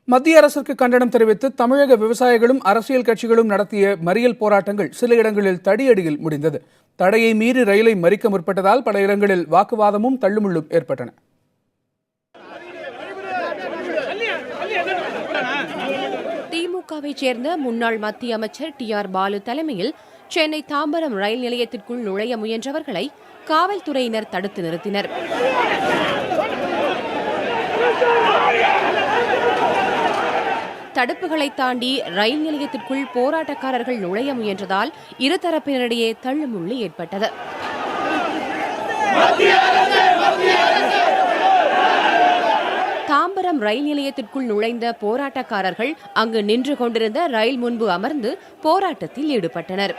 மத்திய அரசுக்கு கண்டனம் தெரிவித்து தமிழக விவசாயிகளும் அரசியல் கட்சிகளும் நடத்திய மறியல் போராட்டங்கள் சில இடங்களில் தடியடியில் முடிந்தது. தடையை மீறி ரயிலை மறிக்க முற்பட்டதால் பல இடங்களில் வாக்குவாதமும் தள்ளுமுள்ளும் ஏற்பட்டன. திமுகவை சேர்ந்த முன்னாள் மத்திய அமைச்சர் TR பாலு தலைமையில் சென்னை தாம்பரம் ரயில் நிலையத்திற்குள் நுழைய முயன்றவர்களை காவல்துறையினர் தடுத்து நிறுத்தினர். தடுப்புகளை தாண்டி ரயில் நிலையத்திற்குள் போராட்டக்காரர்கள் நுழைய முயன்றதால் இருதரப்பினரிடையே தள்ளுமுள்ளு ஏற்பட்டது. தாம்பரம் ரயில் நிலையத்திற்குள் நுழைந்த போராட்டக்காரர்கள் அங்கு நின்று கொண்டிருந்த ரயில் முன்பு அமர்ந்து போராட்டத்தில் ஈடுபட்டனர்.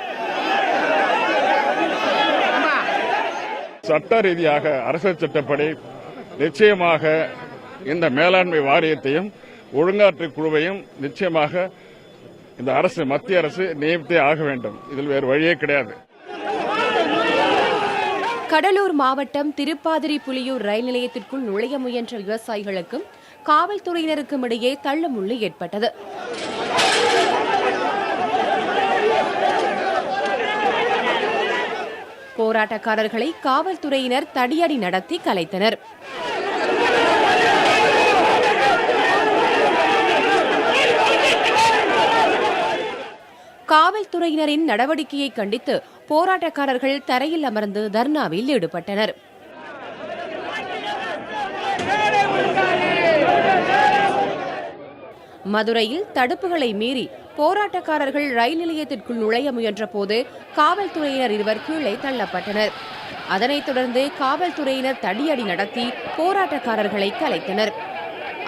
சட்ட ரீதியாக அரசியல் சட்டப்படி நிச்சயமாக இந்த மேலாண்மை வாரியத்தையும் ஒழுங்காற்று குழுவையும் நிச்சயமாக இந்த அரசு மத்திய அரசு நியமித்தே ஆக வேண்டும். இதில் வேறு வழியே கிடையாது. கடலூர் மாவட்டம் திருப்பாதிரி புலியூர் ரயில் நிலையத்திற்குள் நுழைய முயன்ற விவசாயிகளுக்கும் காவல்துறையினருக்கும் இடையே தள்ளுமுள்ளு ஏற்பட்டது. போராட்டக்காரர்களை காவல்துறையினர் தடியடி நடத்தி கலைத்தனர். காவல்துறையினரின் நடவடிக்கையை கண்டித்து போராட்டக்காரர்கள் தரையில் அமர்ந்து தர்ணாவில் ஈடுபட்டனர். மதுரையில் தடுப்புகளை மீறி போராட்டக்காரர்கள் ரயில் நிலையத்திற்குள் நுழைய முயன்ற போது காவல்துறையினர் இருவர் கீழே தள்ளப்பட்டனர். அதனைத் தொடர்ந்து காவல்துறையினர் தடியடி நடத்தி போராட்டக்காரர்களை கலைத்தனர்.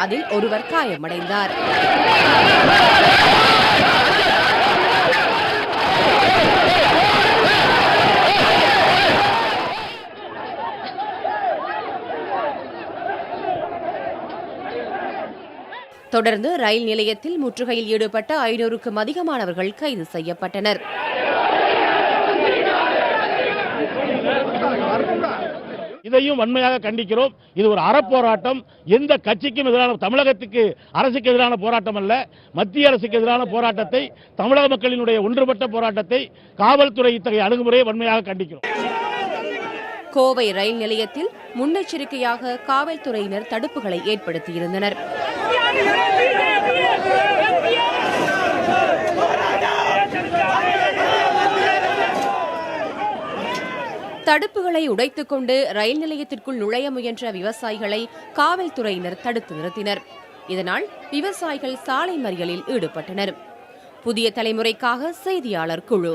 அதில் ஒருவர் காயமடைந்தார். தொடர்ந்து ரயில் நிலையத்தில் முற்றுகையில் ஈடுபட்ட 500க்கும் அதிகமானவர்கள் கைது செய்யப்பட்டனர். இதையும் வன்மையாக கண்டிக்கிறோம். இது ஒரு அறப்போராட்டம். எந்த கட்சிக்கும் எதிரான, தமிழகத்துக்கு அரசுக்கு எதிரான போராட்டம் அல்ல. மத்திய அரசுக்கு எதிரான போராட்டத்தை, தமிழக மக்களினுடைய ஒன்றுபட்ட போராட்டத்தை காவல்துறை இத்தகைய அணுகுமுறையை வன்மையாக கண்டிக்கிறோம். கோவை ரயில் நிலையத்தில் முன்னெச்சரிக்கையாக காவல்துறையினர் தடுப்புகளை ஏற்படுத்தியிருந்தனர். தடுப்புகளை உடைத்துக் கொண்டு ரயில் நிலையத்திற்குள் நுழைய முயன்ற விவசாயிகளை காவல்துறையினர் தடுத்து நிறுத்தினர். இதனால் விவசாயிகள் சாலை மறியலில் ஈடுபட்டனர். புதிய தலைமுறைக்காக செய்தியாளர் குழு.